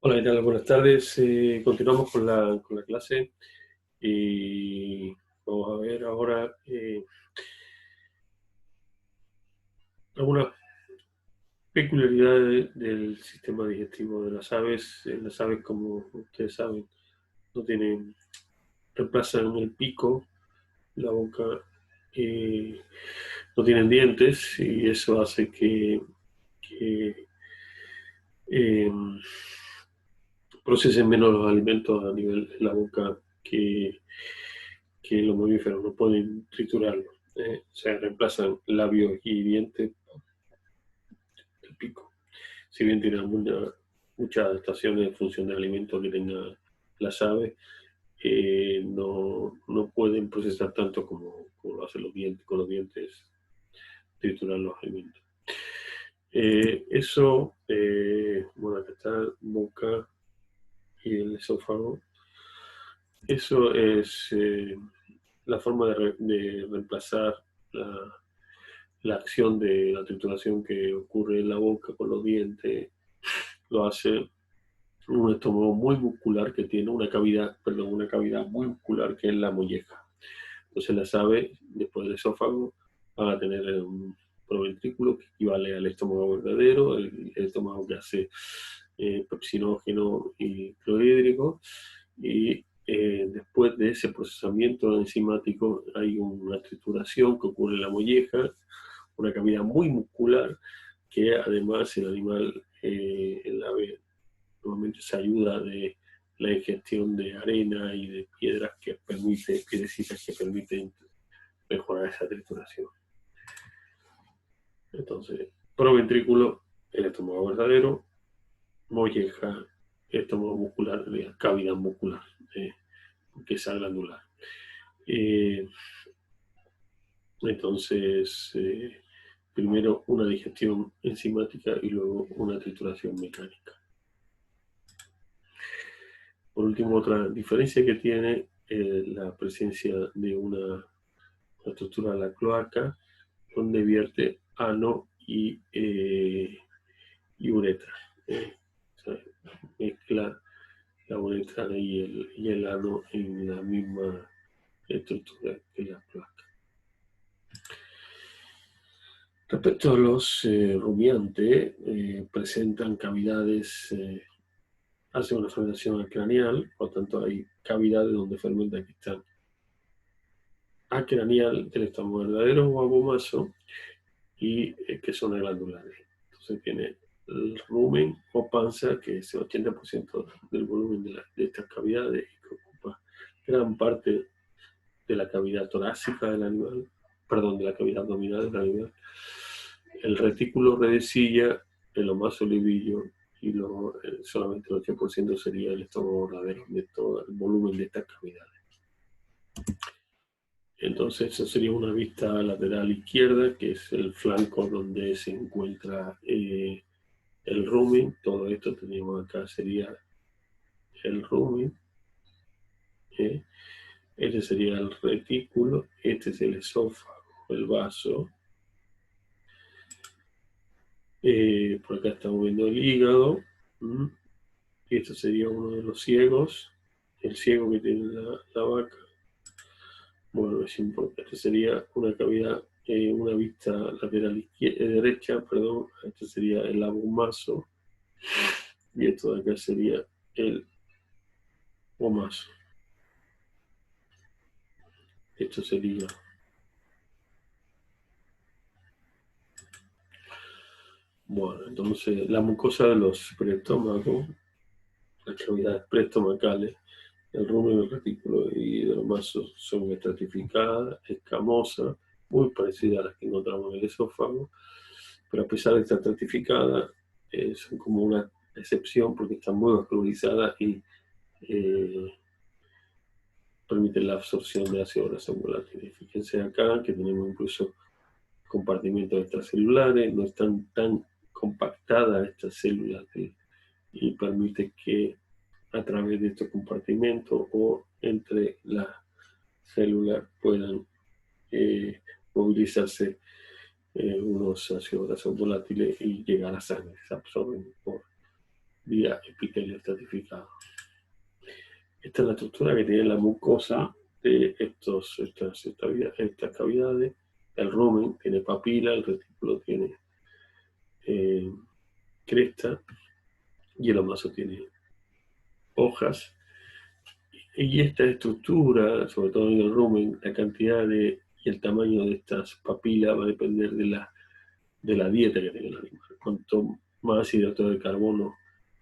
Hola, ¿qué tal? Buenas tardes. Continuamos con la clase y vamos a ver ahora algunas peculiaridades del sistema digestivo de las aves. Las aves, como ustedes saben, no tienen, reemplazan el pico, la boca, eh, no tienen dientes y eso hace que, eh, procesen menos los alimentos a nivel de la boca que que los mamíferos no pueden triturarlo. O sea, reemplazan labios y dientes del pico. Si bien tienen muchas adaptaciones en función del alimento que tengan las aves, no pueden procesar tanto como lo hacen los dientes, con los dientes, triturar los alimentos. Bueno, acá está boca y el esófago. Eso es la forma de reemplazar la, la acción de la trituración que ocurre en la boca con los dientes. Lo hace un estómago muy muscular que tiene una cavidad muy muscular que es la molleja. Entonces las aves, después del esófago, van a tener un proventrículo que equivale al estómago verdadero, el estómago que hace pepsinógeno y clorhídrico, y después de ese procesamiento enzimático hay una trituración que ocurre en la molleja, una cavidad muy muscular, que además el animal, el ave, normalmente se ayuda de la ingestión de arena y de piedras piedrecitas que permiten mejorar esa trituración. Entonces, proventrículo, el estómago verdadero, molleja, estómago muscular, cavidad muscular, que es glandular. Eh, entonces, primero una digestión enzimática y luego una trituración mecánica. Por último, otra diferencia que tiene la presencia de una estructura de la cloaca, donde vierte ano y uretra. O sea, mezcla la uretra y el ano en la misma estructura que la cloaca. Respecto a los rumiantes, presentan cavidades, hace una fermentación craneal, por lo tanto hay cavidades donde fermentan que están acraneal del estómago verdadero o abomaso y que son glandulares. Entonces tiene el rumen o panza, que es el 80% del volumen de estas cavidades y que ocupa gran parte de la cavidad torácica del animal, perdón, de la cavidad abdominal del animal. El retículo redecilla, el omaso olivillo y solamente el 8% sería el estómago verdadero de todo el volumen de estas cavidades. Entonces, esa sería una vista lateral izquierda, que es el flanco donde se encuentra el rumen. Todo esto tenemos acá, sería el rumen. ¿eh? Este sería el retículo, este es el esófago, el vaso. Por acá estamos viendo el hígado. Y esto sería uno de los ciegos, el ciego que tiene la vaca. Bueno, es importante, sería una cavidad, una vista lateral derecha, perdón, este sería el abomaso, y esto de acá sería el omaso. Esto sería. Bueno, entonces la mucosa de los preestómagos, las cavidades preestomacales, el rumen, el retículo y el omaso son estratificadas, escamosas, muy parecidas a las que encontramos en el esófago, pero a pesar de estar estratificadas, son como una excepción porque están muy vascularizadas y eh, permiten la absorción de ácido graso volátil. Fíjense acá que tenemos incluso compartimentos extracelulares, no están tan compactadas estas células y permite que a través de estos compartimentos o entre las células puedan movilizarse unos ácidos grasos volátiles y llegar a sangre, se absorben vía epitelio estratificado. Esta es la estructura que tiene la mucosa de estas cavidades. El rumen tiene papila, el retículo tiene cresta y el omaso tiene hojas. Y esta estructura, sobre todo en el rumen, la cantidad y el tamaño de estas papilas va a depender de la dieta que tenga el animal. Cuanto más hidrato de carbono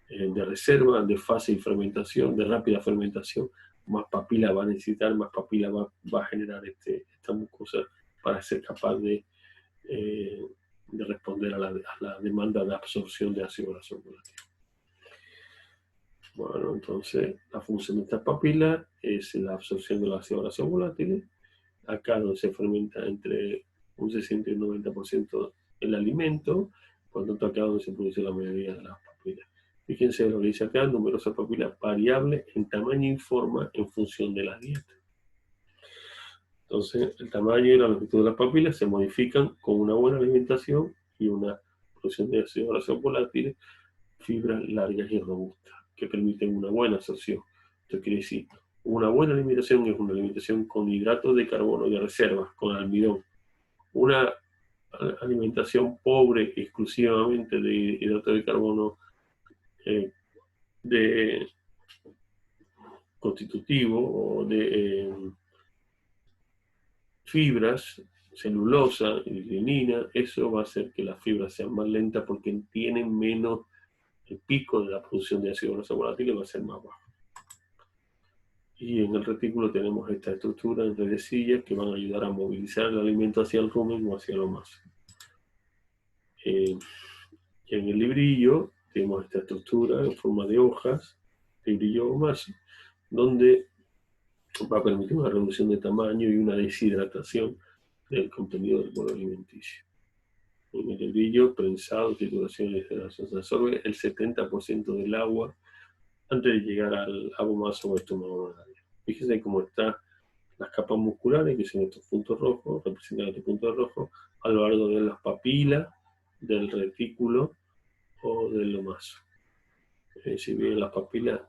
de reserva, de fácil fermentación, de rápida fermentación, más papila va a necesitar, más papila va a generar esta mucosa para ser capaz de responder a la demanda de absorción de ácido graso volátil. Bueno, entonces la función de estas papilas es la absorción de los ácidos grasos volátiles. Acá donde se fermenta entre un 60 y un 90% el alimento, por lo tanto acá donde se produce la mayoría de las papilas. Fíjense lo que dice acá, numerosas papilas variables en tamaño y forma en función de la dieta. Entonces, el tamaño y la longitud de las papilas se modifican con una buena alimentación y una producción de ácidos grasos volátiles, fibras largas y robustas, que permiten una buena absorción. Esto quiere decir, una buena alimentación es una alimentación con hidratos de carbono de reserva, con almidón. Una alimentación pobre exclusivamente de hidratos de carbono de constitutivo o de fibras, celulosa y lignina, eso va a hacer que las fibras sean más lentas porque tienen menos, el pico de la producción de ácido graso volátil va a ser más bajo. Y en el retículo tenemos esta estructura en redecillas que van a ayudar a movilizar el alimento hacia el rumen o hacia el omaso. En el librillo tenemos esta estructura en forma de hojas, librillo omaso, donde va a permitir una reducción de tamaño y una deshidratación del contenido del bolo alimenticio. En el librillo, prensado, trituración y degeneración, se absorbe el 70% del agua antes de llegar al abomaso o estómago magrario. Fíjense cómo están las capas musculares, que son estos puntos rojos, representan estos puntos rojos, a lo largo de las papilas, del retículo o del omaso. Si bien las papilas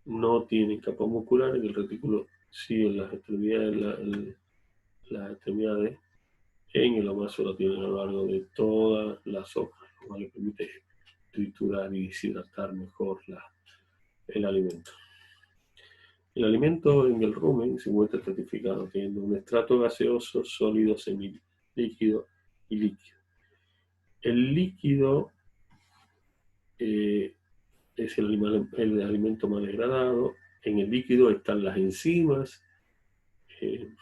no tienen capas musculares, el retículo sí en las extremidades, en el omaso lo tienen a lo largo de todas las hojas, lo cual le permite triturar y deshidratar mejor el alimento. El alimento en el rumen se encuentra estratificado, teniendo un estrato gaseoso, sólido, semilíquido y líquido. El líquido es el alimento más degradado. En el líquido están las enzimas que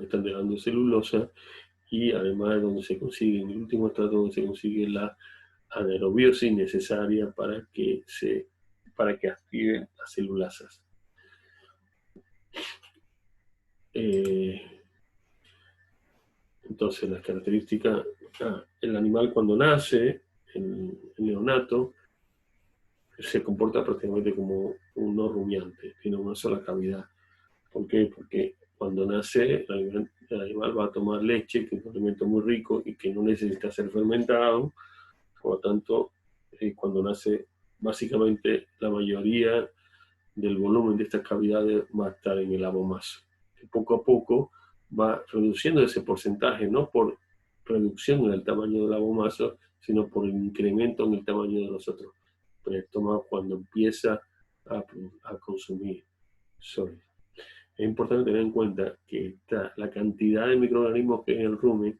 están degradando celulosa, y además donde se consigue, en el último estrato, donde se consigue la anaerobiosis necesaria para que activen las celulasas. Entonces las características, el animal cuando nace, el neonato, se comporta prácticamente como un no rumiante, tiene una sola cavidad. ¿Por qué? Porque cuando nace el animal va a tomar leche, que es un alimento muy rico y que no necesita ser fermentado. Por lo tanto, cuando nace, básicamente la mayoría del volumen de estas cavidades va a estar en el abomaso. Y poco a poco va reduciendo ese porcentaje, no por reducción en el tamaño del abomaso, sino por el incremento en el tamaño de los otros estómago cuando empieza a consumir sólido. Es importante tener en cuenta que la cantidad de microorganismos que hay en el rumen,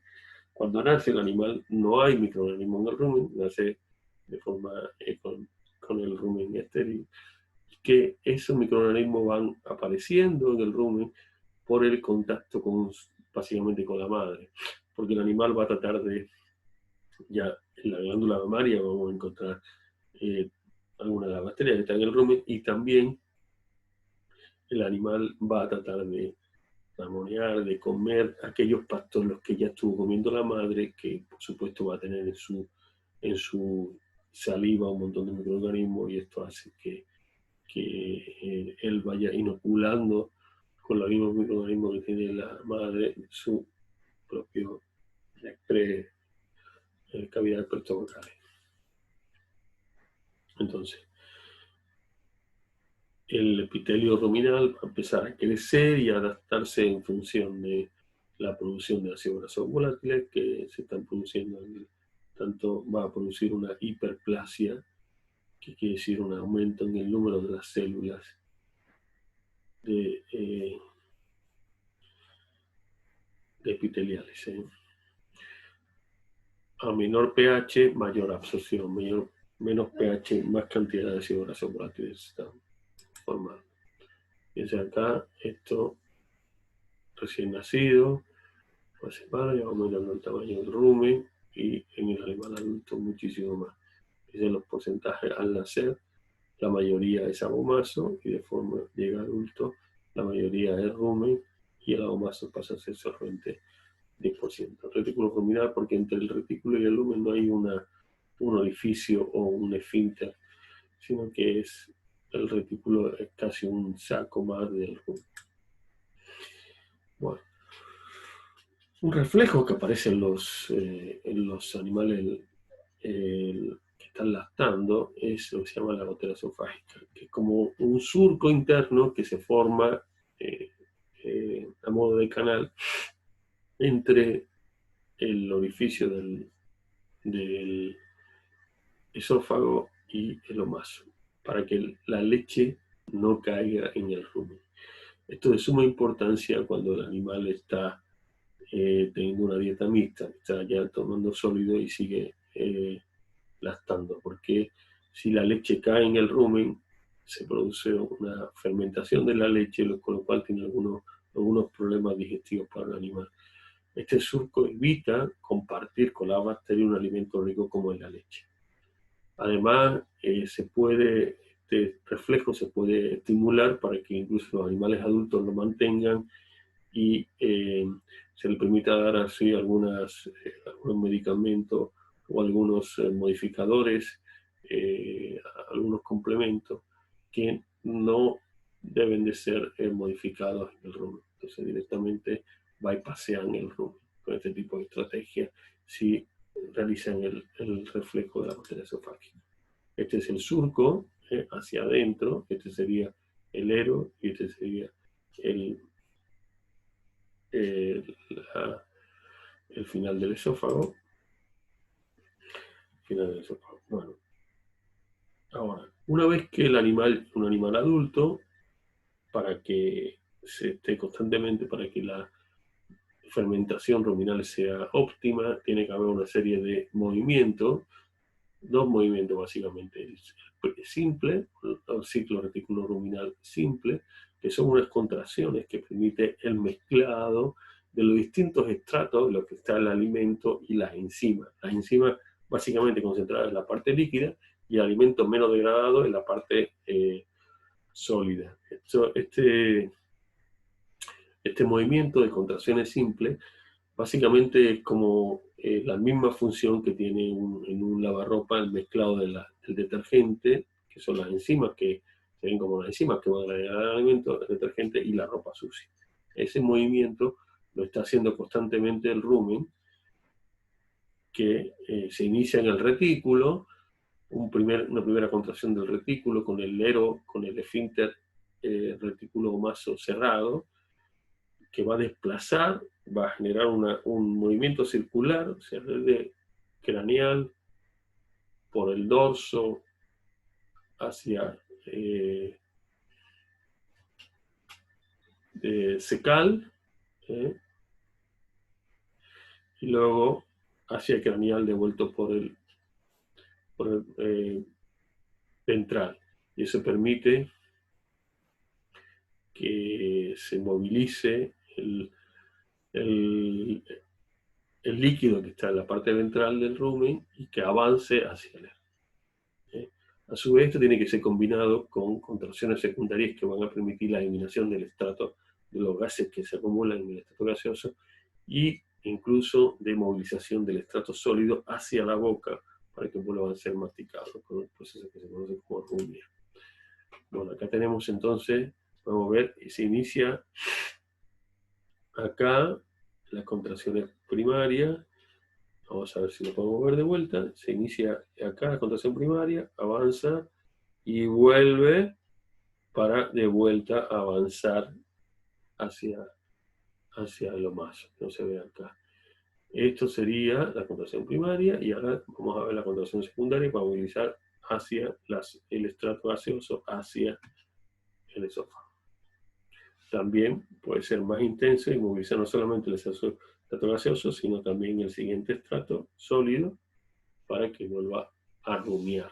cuando nace el animal no hay microorganismos en el rumen, nace de forma con el rumen estéril, que esos microorganismos van apareciendo en el rumen por el contacto básicamente con la madre, porque el animal va a tratar de, ya en la glándula mamaria vamos a encontrar algunas de las bacterias que están en el rumen, y también el animal va a tratar de amonear, de comer aquellos pastos los que ya estuvo comiendo la madre, que por supuesto va a tener en su saliva un montón de microorganismos, y esto hace que él vaya inoculando con los mismos microorganismos que tiene la madre su propio cavidad preestomacales. Entonces, el epitelio ruminal va a empezar a crecer y a adaptarse en función de la producción de ácidos grasos volátiles que se están produciendo. Tanto va a producir una hiperplasia, que quiere decir un aumento en el número de las células de epiteliales. A menor pH, mayor absorción, menos pH, más cantidad de ácidos grasos volátiles están formando. Fíjense acá, esto recién nacido, una semana, ya va aumentando el tamaño del rumen, y en el animal adulto muchísimo más. Fíjense los porcentajes al nacer, la mayoría es abomazo, y de forma llega adulto, la mayoría es rumen, y el abomazo pasa a ser solamente 10%. Retículo ruminal, porque entre el retículo y el lumen no hay un orificio o un esfínter, sino que el retículo es casi un saco más del rumen. Bueno, un reflejo que aparece en los animales que están lactando es lo que se llama la gotera esofágica, que es como un surco interno que se forma a modo de canal entre el orificio del esófago y el omaso, para que la leche no caiga en el rumen. Esto es de suma importancia cuando el animal está teniendo una dieta mixta, está ya tomando sólido y sigue lactando, porque si la leche cae en el rumen, se produce una fermentación de la leche, con lo cual tiene algunos problemas digestivos para el animal. Este surco evita compartir con la bacteria un alimento rico como es la leche. Además, este reflejo se puede estimular para que incluso los animales adultos lo mantengan, y se le permita dar así algunos medicamentos o algunos modificadores, algunos complementos que no deben de ser modificados en el rumen. Entonces directamente bypassean el rumen con este tipo de estrategia si realizan el reflejo de la gotera esofágica. Este es el surco hacia adentro, este sería el ero y este sería el final del esófago. Bueno, ahora, una vez que un animal adulto, para que se esté constantemente, para que la fermentación ruminal sea óptima, tiene que haber una serie de movimientos, dos movimientos básicamente: el simple, el ciclo reticulo ruminal simple, que son unas contracciones que permiten el mezclado de los distintos estratos de lo que está el alimento y las enzimas. Las enzimas básicamente concentradas en la parte líquida y el alimento menos degradado en la parte sólida. Este movimiento de contracciones simples básicamente es como la misma función que tiene en un lavarropa el mezclado del detergente, que son las enzimas que se ven como las enzimas que van a agregar al alimento, el detergente y la ropa sucia. Ese movimiento lo está haciendo constantemente el rumen, que se inicia en el retículo, una primera contracción del retículo con el ero, con el esfínter retículo omaso cerrado, que va a desplazar, va a generar un movimiento circular, o sea, desde craneal por el dorso hacia cecal, y luego hacia craneal devuelto por el ventral. Y eso permite que se movilice el líquido que está en la parte ventral del rumen y que avance hacia el aire. A su vez, esto tiene que ser combinado con contracciones secundarias que van a permitir la eliminación del estrato de los gases que se acumulan en el estrato gaseoso, y incluso de movilización del estrato sólido hacia la boca para que vuelvan a ser masticados con un proceso que se conoce como rumia. Bueno, acá tenemos entonces, vamos a ver, se inicia acá las contracciones primarias, Vamos a ver si lo podemos ver de vuelta. Se inicia acá la contracción primaria, avanza y vuelve para de vuelta avanzar hacia, hacia lo más. No se ve acá. Esto sería la contracción primaria y ahora vamos a ver la contracción secundaria para movilizar hacia el estrato gaseoso, hacia el esófago. También puede ser más intenso y movilizar no solamente el estrato gaseoso, sino también el siguiente estrato sólido para que vuelva a rumiar.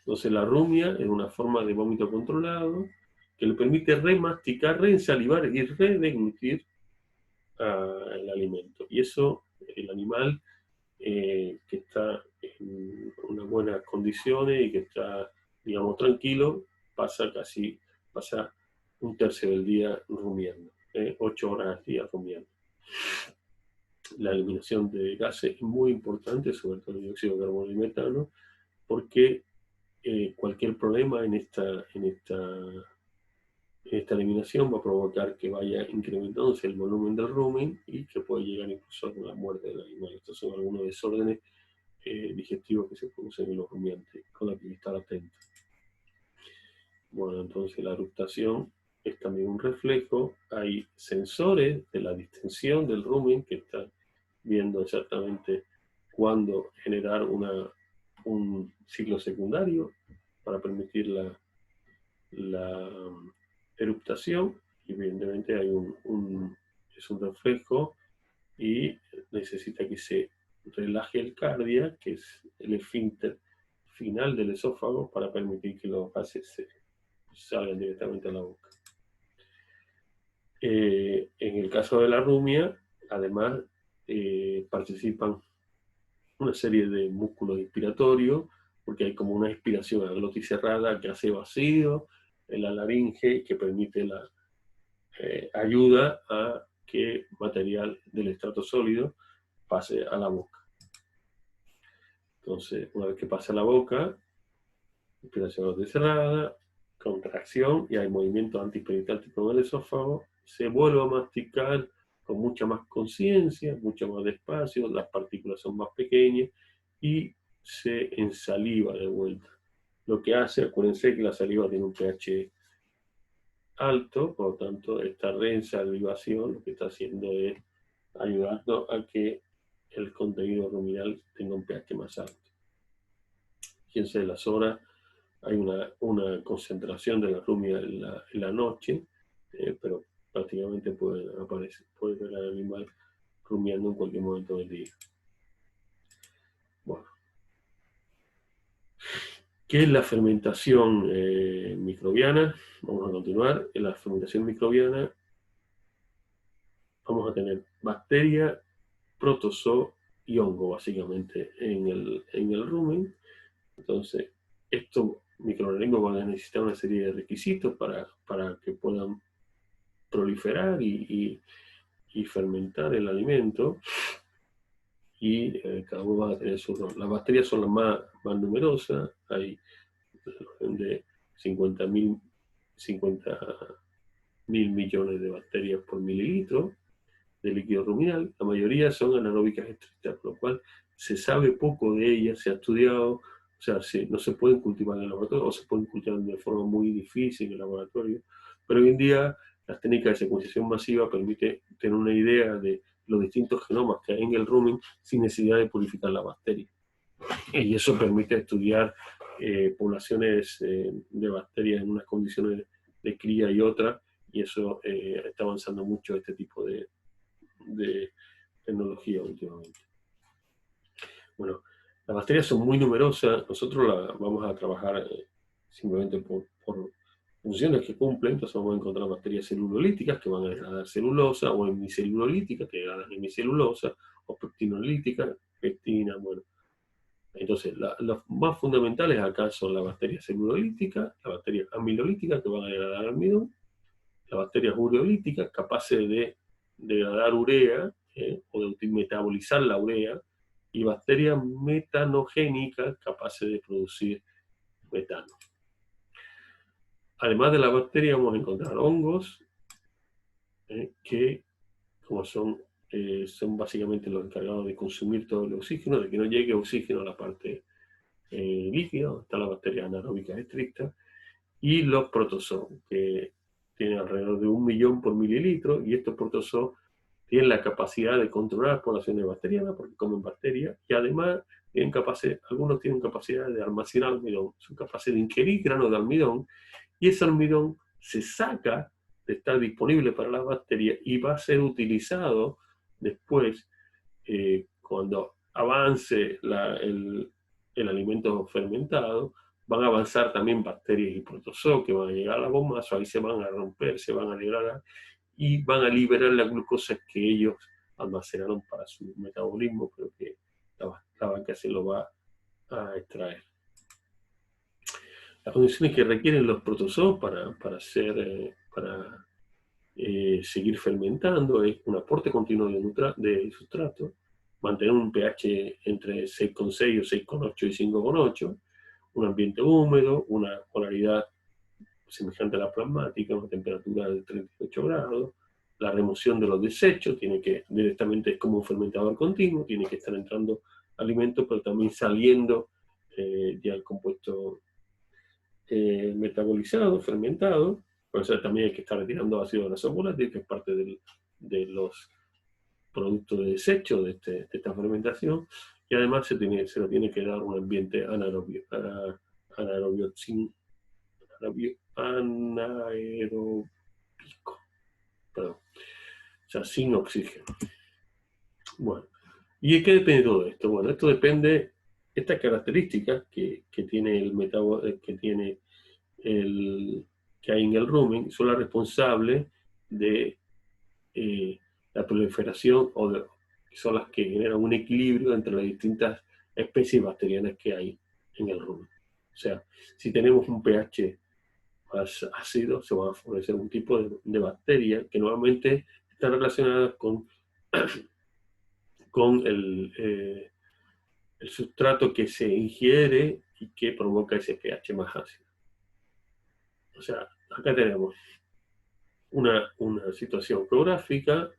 Entonces la rumia es una forma de vómito controlado que le permite remasticar, reensalivar y redeglutir el alimento. Y eso, el animal que está en unas buenas condiciones y que está, digamos, tranquilo, pasa un tercio del día rumiando, 8 horas al día rumiando. La eliminación de gases es muy importante, sobre todo el dióxido de carbono y metano, porque cualquier problema en esta eliminación va a provocar que vaya incrementándose el volumen del rumen y que puede llegar incluso a la muerte del animal. Estos son algunos desórdenes digestivos que se producen en los rumiantes, con los que hay que estar atento. Bueno, entonces la eructación es también un reflejo. Hay sensores de la distensión del rumen que están viendo exactamente cuándo generar un ciclo secundario para permitir la eruptación. Y evidentemente hay es un reflejo y necesita que se relaje el cardia, que es el esfínter final del esófago, para permitir que los gases se salgan directamente a la boca. En el caso de la rumia, además, participan una serie de músculos inspiratorios, porque hay como una inspiración a glotis cerrada que hace vacío en la laringe, que permite ayuda a que material del estrato sólido pase a la boca. Entonces, una vez que pasa a la boca, inspiración glotis cerrada, contracción y hay movimiento antiperistaltico en el esófago, se vuelve a masticar con mucha más conciencia, mucho más despacio, las partículas son más pequeñas y se ensaliva de vuelta. Lo que hace, acuérdense que la saliva tiene un pH alto, por lo tanto esta reensalivación lo que está haciendo es ayudando a que el contenido ruminal tenga un pH más alto. Fíjense, las horas hay una concentración de la rumia en la noche, pero prácticamente puede ver al animal rumiando en cualquier momento del día. Bueno, ¿qué es la fermentación microbiana? Vamos a continuar. En la fermentación microbiana vamos a tener bacteria, protozoo y hongo, básicamente, en el rumen. Entonces, estos microorganismos van a necesitar una serie de requisitos para que puedan proliferar y fermentar el alimento. Y cada uno va a tener su rol. Las bacterias son las más numerosas, hay de 50.000 millones de bacterias por mililitro de líquido ruminal. La mayoría son anaeróbicas estrictas, por lo cual se sabe poco de ellas, se ha estudiado, o sea, no se pueden cultivar en el laboratorio o se pueden cultivar de forma muy difícil en el laboratorio, pero hoy en día las técnicas de secuenciación masiva permiten tener una idea de los distintos genomas que hay en el rumen sin necesidad de purificar la bacteria. Y eso permite estudiar poblaciones de bacterias en unas condiciones de cría y otras, y eso está avanzando mucho este tipo de tecnología últimamente. Bueno, las bacterias son muy numerosas, nosotros las vamos a trabajar simplemente por funciones que cumplen. Entonces vamos a encontrar bacterias celulolíticas que van a degradar celulosa, o hemicelulolíticas que degradan hemicelulosa, o pectinolíticas, pectina, bueno. Entonces, las más fundamentales acá son las bacterias celulolíticas, las bacterias amilolíticas que van a degradar almidón, las bacterias ureolíticas capaces de degradar urea o de metabolizar la urea, y bacterias metanogénicas capaces de producir metano. Además de la bacteria vamos a encontrar hongos que, como son son básicamente los encargados de consumir todo el oxígeno, de que no llegue oxígeno a la parte líquida, donde está la bacteria anaeróbica estricta, y los protozoos, que tienen alrededor de 1.000.000 por mililitro, y estos protozoos tienen la capacidad de controlar poblaciones bacterianas, porque comen bacterias, y además algunos tienen capacidad de almacenar almidón, son capaces de ingerir granos de almidón, y ese almidón se saca de estar disponible para las bacterias y va a ser utilizado después cuando avance el alimento fermentado. Van a avanzar también bacterias y protozoos que van a llegar a la bomba, ahí se van a romper, se van a liberar y van a liberar la glucosa que ellos almacenaron para su metabolismo, pero que la vaca se lo va a extraer. Las condiciones que requieren los protozoos para seguir fermentando es un aporte continuo de sustrato, mantener un pH entre 6,6 o 6,8 y 5,8, un ambiente húmedo, una polaridad semejante a la plasmática, una temperatura de 38 grados, la remoción de los desechos, directamente es como un fermentador continuo, tiene que estar entrando alimentos, pero también saliendo ya el compuesto metabolizado, fermentado. Por eso también hay que estar retirando ácido graso volátil, que es parte de los productos de desecho de esta fermentación, y además se le tiene que dar un ambiente anaeróbico, perdón, o sea, sin oxígeno. Bueno, ¿y de qué depende todo esto? Bueno, esto depende, estas características que tiene que hay en el rumen son las responsables de la proliferación son las que generan un equilibrio entre las distintas especies bacterianas que hay en el rumen. O sea, si tenemos un pH más ácido, se va a favorecer un tipo de bacteria que normalmente están relacionadas con el sustrato que se ingiere y que provoca ese pH más ácido. O sea, acá tenemos una situación geográfica,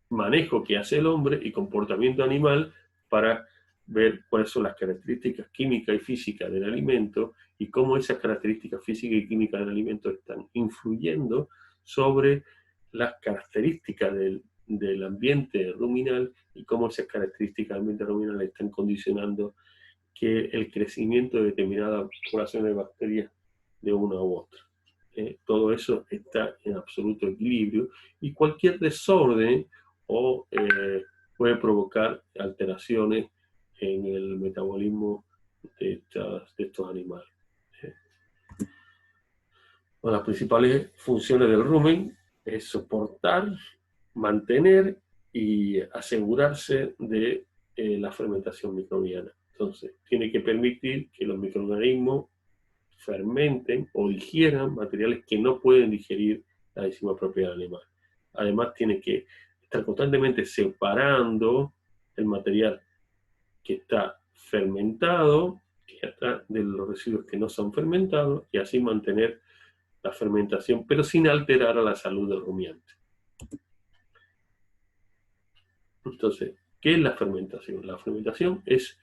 manejo que hace el hombre y comportamiento animal para ver cuáles son las características químicas y físicas del alimento y cómo esas características físicas y químicas del alimento están influyendo sobre las características del ambiente ruminal y cómo esas características del ambiente ruminal están condicionando que el crecimiento de determinadas poblaciones de bacterias de una u otra. Todo eso está en absoluto equilibrio y cualquier desorden puede provocar alteraciones en el metabolismo de estos animales. Las principales funciones del rumen es soportar, mantener y asegurarse de la fermentación microbiana. Entonces, tiene que permitir que los microorganismos fermenten o digieran materiales que no pueden digerir la enzima propia del animal. Además, tiene que estar constantemente separando el material que está fermentado, que está de los residuos que no son fermentados, y así mantener la fermentación, pero sin alterar a la salud del rumiante. Entonces, ¿qué es la fermentación? La fermentación es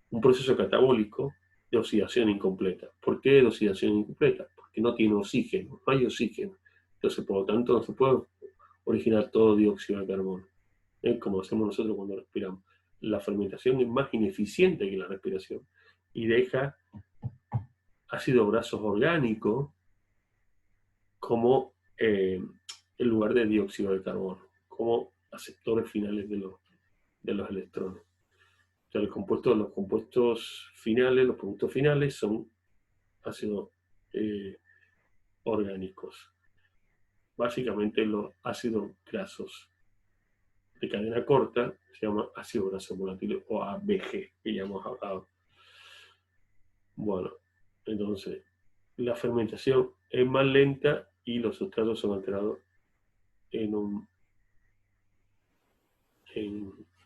un proceso catabólico de oxidación incompleta. ¿Por qué de oxidación incompleta? Porque no tiene oxígeno, no hay oxígeno. Entonces, por lo tanto, no se puede originar todo dióxido de carbono, como hacemos nosotros cuando respiramos. La fermentación es más ineficiente que la respiración y deja ácidos grasos orgánicos como en lugar de dióxido de carbono, como aceptores finales de los electrones. O sea, los compuestos finales son ácidos orgánicos. Básicamente los ácidos grasos de cadena corta se llama ácido graso volátil o ABG, que ya hemos hablado. Bueno, entonces la fermentación es más lenta y los sustratos son alterados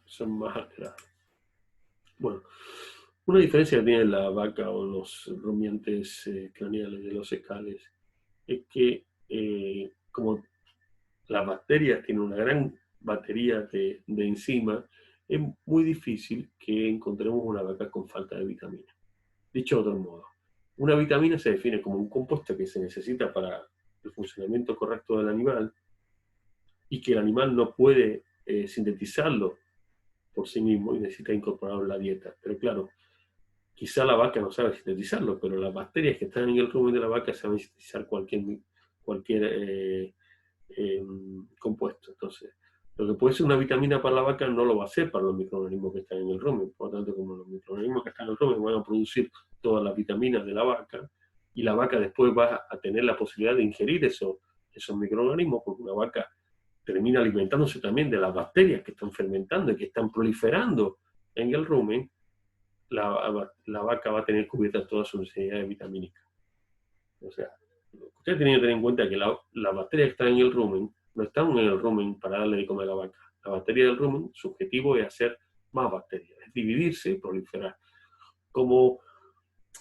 son más alterados. Bueno, una diferencia que tiene la vaca o los rumiantes craneales de los escales es que como las bacterias tienen una gran baterías de enzimas, es muy difícil que encontremos una vaca con falta de vitamina. Dicho de otro modo, una vitamina se define como un compuesto que se necesita para el funcionamiento correcto del animal y que el animal no puede sintetizarlo por sí mismo y necesita incorporarlo en la dieta. Pero claro, quizá la vaca no sabe sintetizarlo, pero las bacterias que están en el rumen de la vaca saben sintetizar cualquier compuesto. Entonces, lo que puede ser una vitamina para la vaca no lo va a ser para los microorganismos que están en el rumen. Por lo tanto, como los microorganismos que están en el rumen van a producir todas las vitaminas de la vaca, y la vaca después va a tener la posibilidad de ingerir esos microorganismos, porque una vaca termina alimentándose también de las bacterias que están fermentando y que están proliferando en el rumen. La vaca va a tener cubierta toda su necesidad de vitamínica. O sea, usted tiene que tener en cuenta que las bacterias que están en el rumen no están en el rumen para darle de comer a la vaca. La bacteria del rumen, su objetivo es hacer más bacterias, es dividirse y proliferar. Como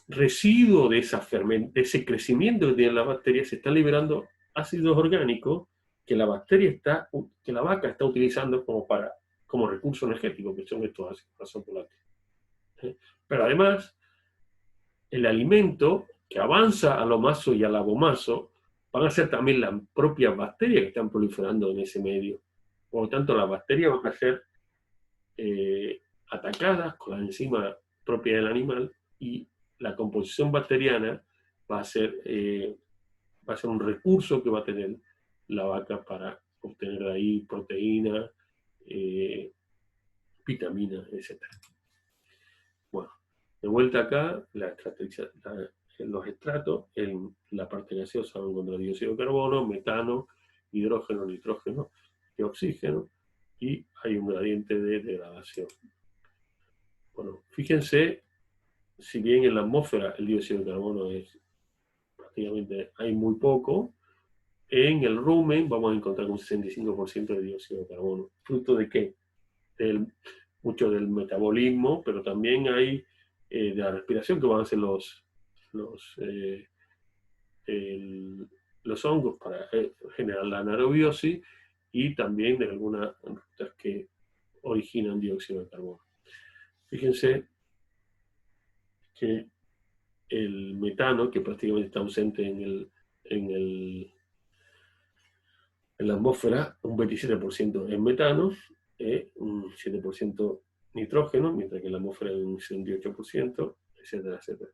residuo de ese crecimiento que tienen las bacterias, se están liberando ácidos orgánicos que la vaca está utilizando como recurso energético, que son estos ácidos volátiles. Pero además, el alimento que avanza a lo maso y al abomaso van a ser también las propias bacterias que están proliferando en ese medio. Por lo tanto, las bacterias van a ser atacadas con la enzima propia del animal, y la composición bacteriana va a ser un recurso que va a tener la vaca para obtener de ahí proteína, vitaminas, etc. Bueno, de vuelta acá, los estratos, en la parte gaseosa van a encontrar dióxido de carbono, metano, hidrógeno, nitrógeno y oxígeno, y hay un gradiente de degradación. Bueno, fíjense, si bien en la atmósfera el dióxido de carbono prácticamente hay muy poco, en el rumen vamos a encontrar un 65% de dióxido de carbono. ¿Fruto de qué? Mucho del metabolismo, pero también hay de la respiración, que van a ser los hongos para generar la anaerobiosis, y también de algunas rutas que originan dióxido de carbono. Fíjense que el metano, que prácticamente está ausente en la atmósfera, un 27% es metano, un 7% nitrógeno, mientras que en la atmósfera hay un 68%, etcétera, etcétera.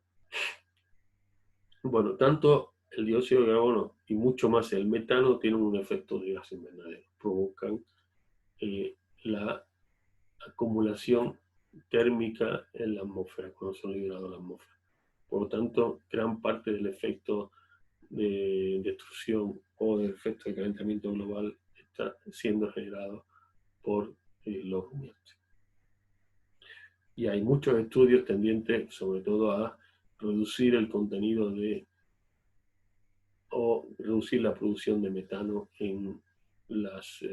Bueno, tanto el dióxido de carbono y mucho más el metano tienen un efecto de gas invernadero, provocan la acumulación térmica en la atmósfera cuando son liberados a la atmósfera. Por lo tanto, gran parte del efecto de destrucción o del efecto de calentamiento global está siendo generado por los rumiantes. Y hay muchos estudios tendientes sobre todo a reducir el contenido o reducir la producción de metano en los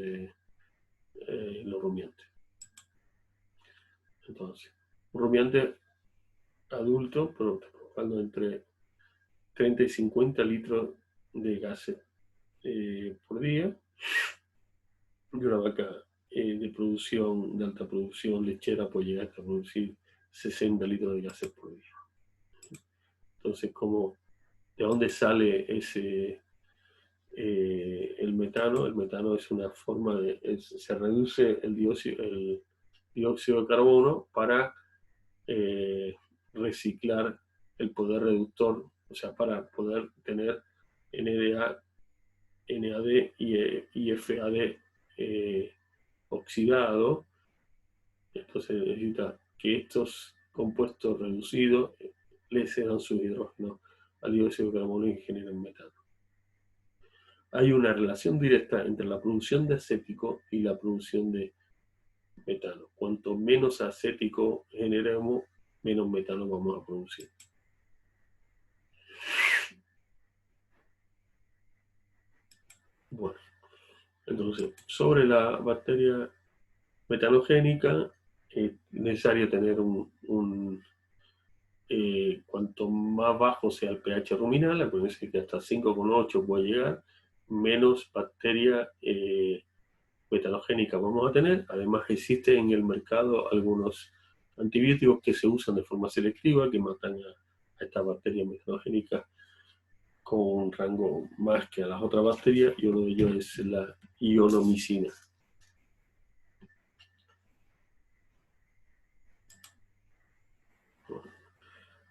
rumiantes. Entonces, un rumiante adulto provocando entre 30 y 50 litros de gases por día, y una vaca de alta producción lechera puede llegar hasta producir 60 litros de gases por día. Entonces, ¿de dónde sale el metano? El metano es una forma se reduce el dióxido de carbono para reciclar el poder reductor, o sea, para poder tener NAD y FAD oxidado. Entonces necesita que estos compuestos reducidos le cedan su hidrógeno al dióxido de carbono y generen metano. Hay una relación directa entre la producción de acético y la producción de metano. Cuanto menos acético generemos, menos metano vamos a producir. Bueno, entonces, sobre la bacteria metanogénica, es necesario tener cuanto más bajo sea el pH ruminal, acuérdense que hasta 5,8 puede llegar, menos bacteria metanogénicas vamos a tener. Además existen en el mercado algunos antibióticos que se usan de forma selectiva, que matan a estas bacterias metanogénicas con un rango más que a las otras bacterias, y uno de ellos es la ionomicina.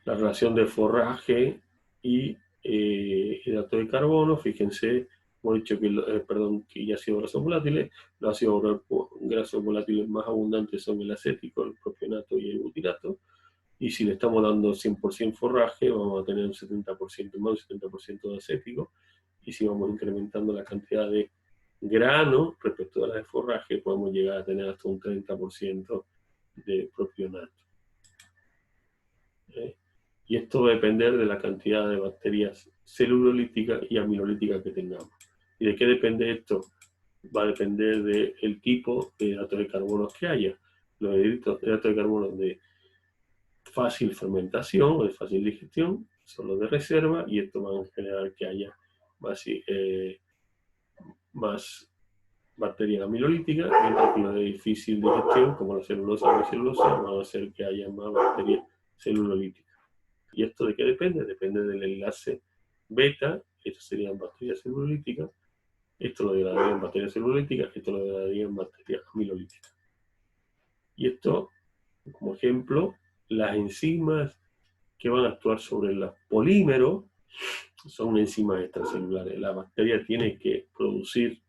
La relación de forraje y hidrato de carbono, fíjense, hemos dicho que y ácidos grasos volátiles. Los ácidos grasos volátiles más abundantes son el acético, el propionato y el butirato. Y si le estamos dando 100% forraje, vamos a tener un 70% más, un 70% de acético. Y si vamos incrementando la cantidad de grano respecto a la de forraje, podemos llegar a tener hasta un 30% de propionato. Y esto va a depender de la cantidad de bacterias celulolíticas y amilolíticas que tengamos. ¿Y de qué depende esto? Va a depender del tipo de hidrato de carbono que haya. Los hidratos de carbono de fácil fermentación o de fácil digestión son los de reserva, y esto va a generar que haya más bacterias amilolíticas, mientras que los de difícil digestión, como la celulosa o la celulosa, van a hacer que haya más bacterias celulolíticas. ¿Y esto de qué depende? Depende del enlace beta. Estas serían bacterias celulolíticas. Esto lo degradaría en bacterias celulolíticas, esto lo degradaría en bacterias amilolíticas. Y esto, como ejemplo, las enzimas que van a actuar sobre los polímeros son enzimas extracelulares. La bacteria tiene que producir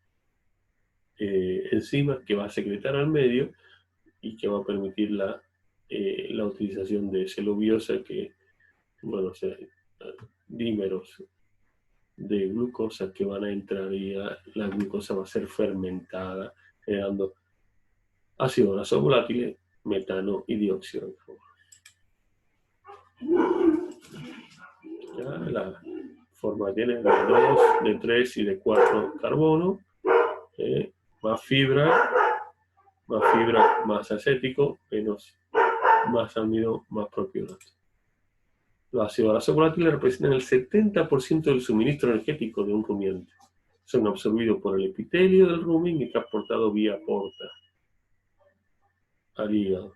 enzimas que va a secretar al medio y que va a permitir la utilización de celobiosa, que, bueno, o sea, dímeros de glucosa que van a entrar, y la glucosa va a ser fermentada, generando ácidos grasos volátiles, metano y dióxido de carbono. Ya la forma tiene de 2, de 3 y de 4 carbono, más fibra, más acético, más amino, más propionato. Los ácidos grasos volátiles representan el 70% del suministro energético de un rumiante. Son absorbidos por el epitelio del rumen y transportados vía porta al hígado.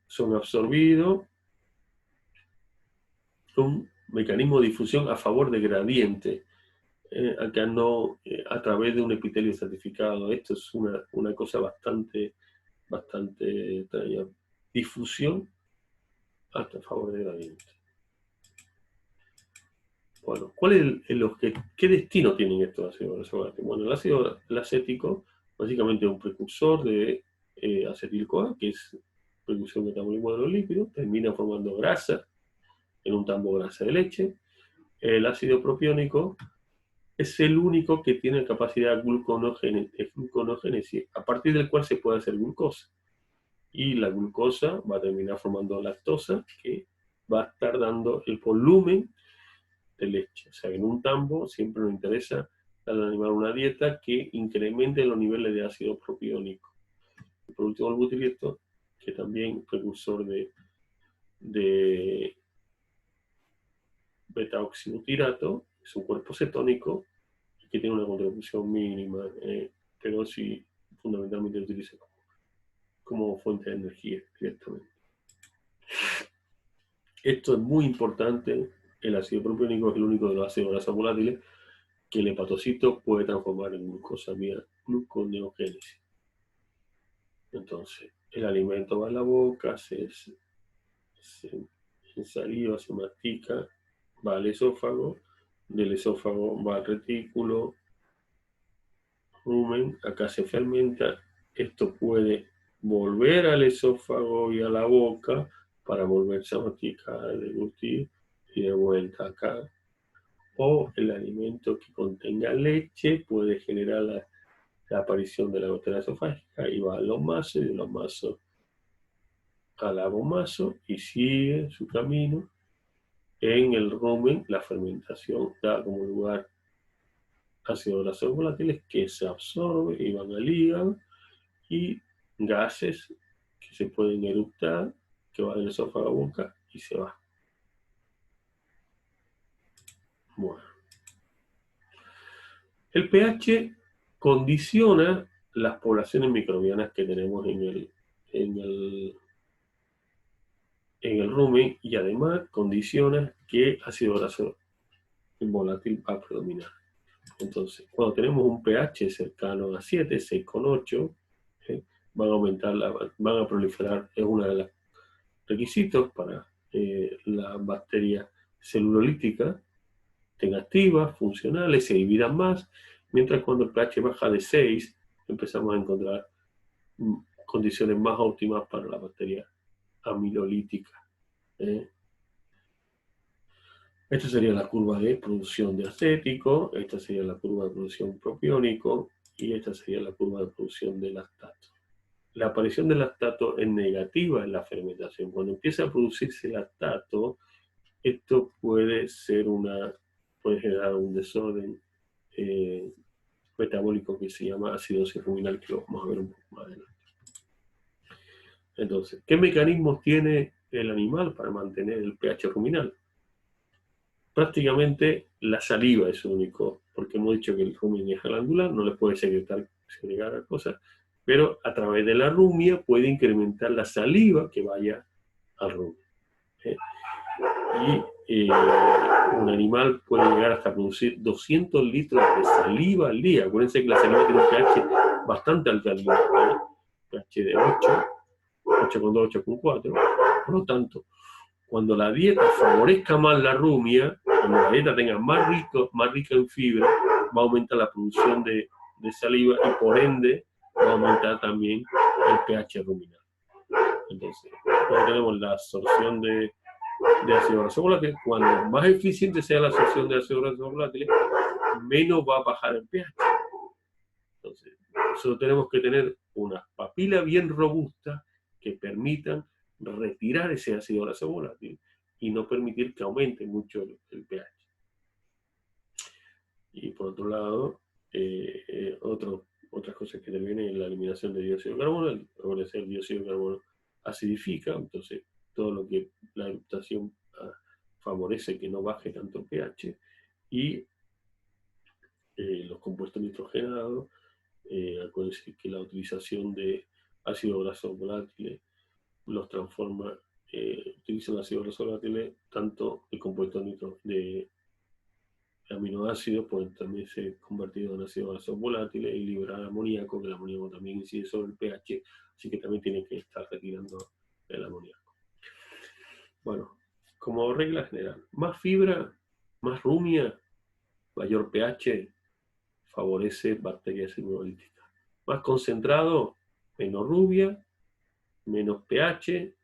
Son absorbidos un mecanismo de difusión a favor de gradiente, acá no a través de un epitelio estratificado. Esto es una cosa bastante extraña. Difusión a favor de gradiente. Bueno, ¿qué destino tienen estos ácidos grasos? Bueno, el ácido acético básicamente es un precursor de acetil-CoA, que es precursor de metabolismo de los lípidos, termina formando grasa en un tambo grasa de leche. El ácido propiónico es el único que tiene capacidad de gluconogénesis, a partir del cual se puede hacer glucosa. Y la glucosa va a terminar formando lactosa, que va a estar dando el volumen de leche. O sea, en un tambo siempre nos interesa darle al animal una dieta que incremente los niveles de ácido propiónico. Y por último, el butirato, que también es precursor de beta-oxibutirato, es un cuerpo cetónico que tiene una contribución mínima, pero sí fundamentalmente lo utiliza como fuente de energía directamente. Esto es muy importante. El ácido propiónico es el único de los ácidos grasos volátiles que el hepatocito puede transformar en glucosa vía gluconeogénesis. Entonces, el alimento va a la boca, se saliva, se mastica, va al esófago, del esófago va al retículo, rumen, acá se fermenta. Esto puede volver al esófago y a la boca para volverse a masticar, deglutir y de vuelta acá. O el alimento que contenga leche puede generar la aparición de la gotera esofágica y va a los mazos, y de los mazos al abomazo, y sigue su camino. En el rumen, la fermentación da como lugar ácidos grasos volátiles que se absorben y van al hígado, y gases que se pueden eructar, que van del esófago a la boca y se va. Bueno. El pH, condiciona las poblaciones microbianas que tenemos en el rumen, y además condiciona qué ácido graso volátil va a predominar. Entonces, cuando tenemos un pH cercano a 7, 6,8, van a proliferar, es uno de los requisitos para la bacteria celulolítica, estén activas, funcionales, se dividan más, mientras cuando el pH baja de 6, empezamos a encontrar condiciones más óptimas para la bacteria amilolítica. Esta sería la curva de producción de acético, esta sería la curva de producción propiónico, y esta sería la curva de producción de lactato. La aparición del lactato es negativa en la fermentación. Cuando empieza a producirse lactato, esto puede generar un desorden metabólico que se llama acidosis ruminal, que lo vamos a ver un poco más adelante. Entonces, ¿qué mecanismos tiene el animal para mantener el pH ruminal? Prácticamente la saliva es único, porque hemos dicho que el rumen es glandular, no le puede segregar cosas, pero a través de la rumia puede incrementar la saliva que vaya al rumen. Y un animal puede llegar hasta producir 200 litros de saliva al día. Acuérdense que la saliva tiene un pH bastante alto al día, pH de 8, 8,2, 8,4. Por lo tanto, cuando la dieta favorezca más la rumia, cuando la dieta tenga más rica en fibra, va a aumentar la producción de saliva y por ende va a aumentar también el pH ruminal. Entonces, cuando tenemos la absorción de ácido graso volátil, cuando más eficiente sea la absorción de ácido graso volátil, menos va a bajar el pH. Entonces, nosotros tenemos que tener unas papilas bien robustas que permitan retirar ese ácido graso volátil y no permitir que aumente mucho el pH. Y por otro lado, otras cosas que intervienen en la eliminación de dióxido de carbono. El dióxido de carbono acidifica, entonces todo lo que la adaptación favorece que no baje tanto el pH, y los compuestos nitrogenados, acuérdense que la utilización de ácido graso volátiles los transforma, utilizan ácido graso volátiles, tanto el compuesto de aminoácidos pueden también ser convertidos en ácidos grasos volátiles y liberar amoníaco, que el amoníaco también incide sobre el pH, así que también tienen que estar retirando el amoníaco. Bueno, como regla general, más fibra, más rumia, mayor pH, favorece bacterias celulolíticas. Más concentrado, menos rubia, menos pH,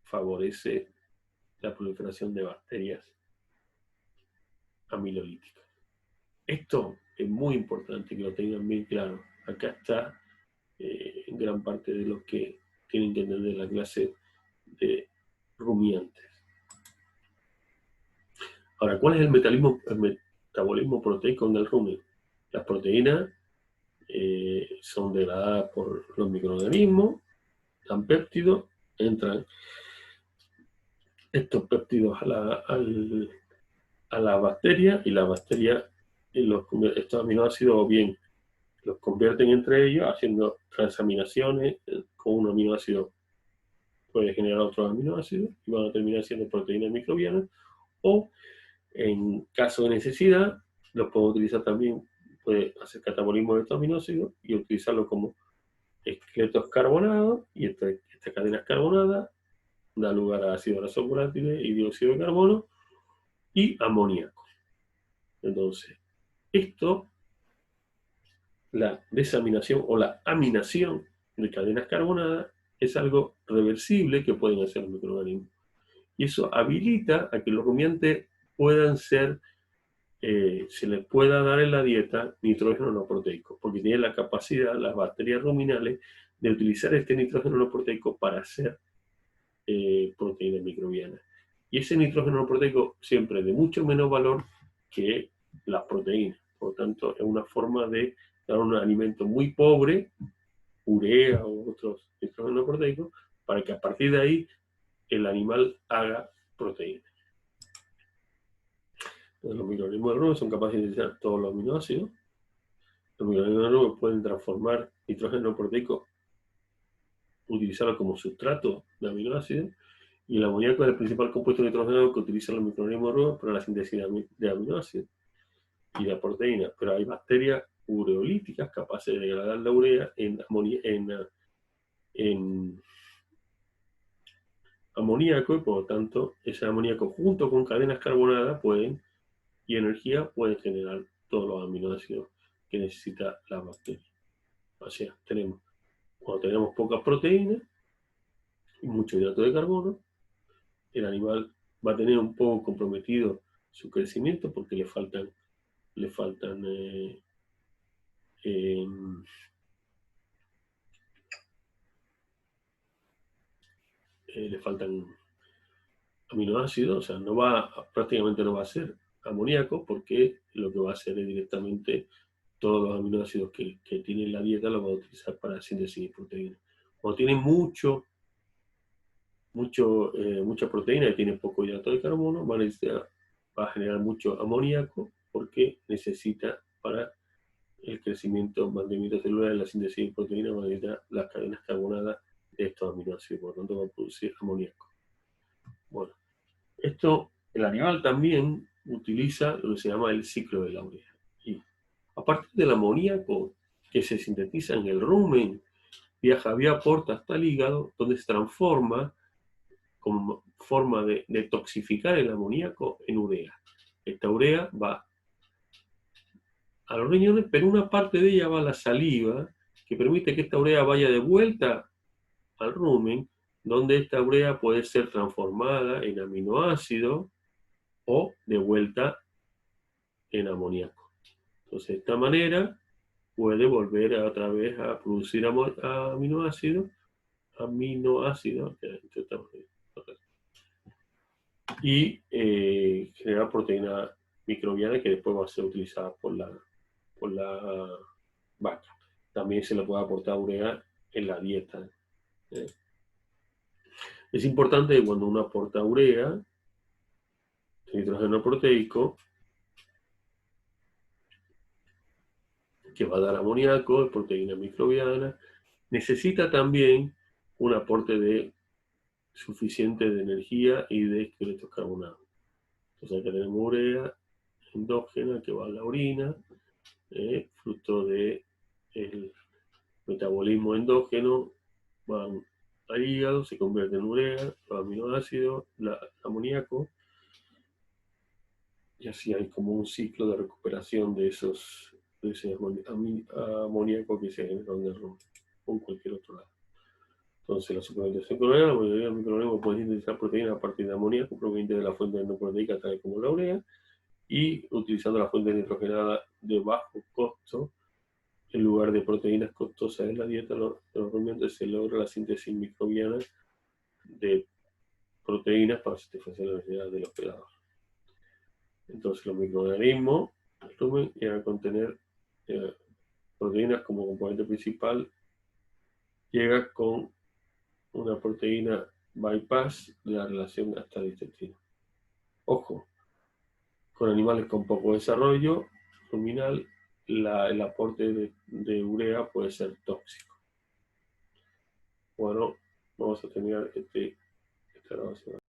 favorece la proliferación de bacterias amilolíticas. Esto es muy importante que lo tengan bien claro. Acá está en gran parte de los que tienen que entender la clase de rumiantes. Ahora, ¿cuál es el metabolismo proteico en el rumen? Las proteínas son degradadas por los microorganismos, dan péptidos, entran estos péptidos a la bacteria, y la bacteria estos aminoácidos o bien los convierten entre ellos haciendo transaminaciones con un aminoácido, puede generar otros aminoácidos y van a terminar siendo proteínas microbianas, o en caso de necesidad los puedo utilizar también, puede hacer catabolismo de estos aminoácidos y utilizarlo como esqueletos carbonados, y estas cadenas carbonadas da lugar a ácidos grasos volátiles y dióxido de carbono y amoníaco. Entonces, la desaminación o la aminación de cadenas carbonadas es algo reversible que pueden hacer los microorganismos. Y eso habilita a que los rumiantes puedan se les pueda dar en la dieta nitrógeno no proteico, porque tienen la capacidad, las bacterias ruminales, de utilizar este nitrógeno no proteico para hacer proteínas microbianas. Y ese nitrógeno no proteico siempre es de mucho menos valor que las proteínas. Por lo tanto, es una forma de dar un alimento muy pobre, urea o otros nitrógenos proteicos, para que a partir de ahí el animal haga proteínas. Los microorganismos del rumen son capaces de utilizar todos los aminoácidos, Los microorganismos anaerobios pueden transformar nitrógeno proteico, utilizarlo como sustrato de aminoácidos, y el amoníaco es el principal compuesto de nitrógeno que utilizan los microorganismos anaerobios para la síntesis de aminoácidos y la proteína. Pero hay bacterias ureolíticas capaces de degradar la urea en amoníaco, y por lo tanto ese amoníaco junto con cadenas carbonadas y energía pueden generar todos los aminoácidos que necesita la bacteria. O sea, cuando tenemos pocas proteínas y mucho hidrato de carbono, el animal va a tener un poco comprometido su crecimiento porque le faltan le faltan aminoácidos, o sea, prácticamente no va a ser amoníaco, porque lo que va a hacer es directamente todos los aminoácidos que tiene la dieta los va a utilizar para síntesis de proteínas. Cuando tiene mucha proteína y tiene poco hidrato de carbono, va a generar mucho amoníaco porque necesita para el crecimiento, mantenimiento celular y la síntesis de proteínas, va a necesitar las cadenas carbonadas de estos aminoácidos, por lo tanto va a producir amoníaco. Bueno, el animal también utiliza lo que se llama el ciclo de la urea. Y a partir del amoníaco que se sintetiza en el rumen, viaja vía porta hasta el hígado, donde se transforma como forma de toxificar el amoníaco en urea. Esta urea va a los riñones, pero una parte de ella va a la saliva, que permite que esta urea vaya de vuelta al rumen, donde esta urea puede ser transformada en aminoácido o de vuelta en amoníaco. Entonces, de esta manera puede volver otra vez a producir aminoácidos y generar proteína microbiana que después va a ser utilizada por la vaca. También se le puede aportar urea en la dieta. Es importante que cuando uno aporta urea, nitrógeno proteico, que va a dar amoníaco, proteína microbiana, necesita también un aporte suficiente de energía y de esqueletos carbonados. Entonces, que tenemos urea endógena que va a la orina, fruto del metabolismo endógeno, van al hígado, se convierte en urea, los aminoácidos, amoníaco, y así hay como un ciclo de recuperación de ese amoníaco que se generó en el rumen o en cualquier otro lado. Entonces, la suplementación clorada, la mayoría de los microorganismos pueden sintetizar proteínas a partir de amoníaco proveniente de la fuente no proteica, tal como la urea, y utilizando la fuente nitrogenada de bajo costo, en lugar de proteínas costosas en la dieta, los rumiantes se logra la síntesis microbiana de proteínas para satisfacer las necesidades del hospedador. Entonces, los microorganismos llegan a contener proteínas como componente principal, llega con una proteína bypass de la relación hasta el intestino. Ojo, con animales con poco desarrollo ruminal, el aporte de urea puede ser tóxico. Bueno, vamos a terminar esta grabación.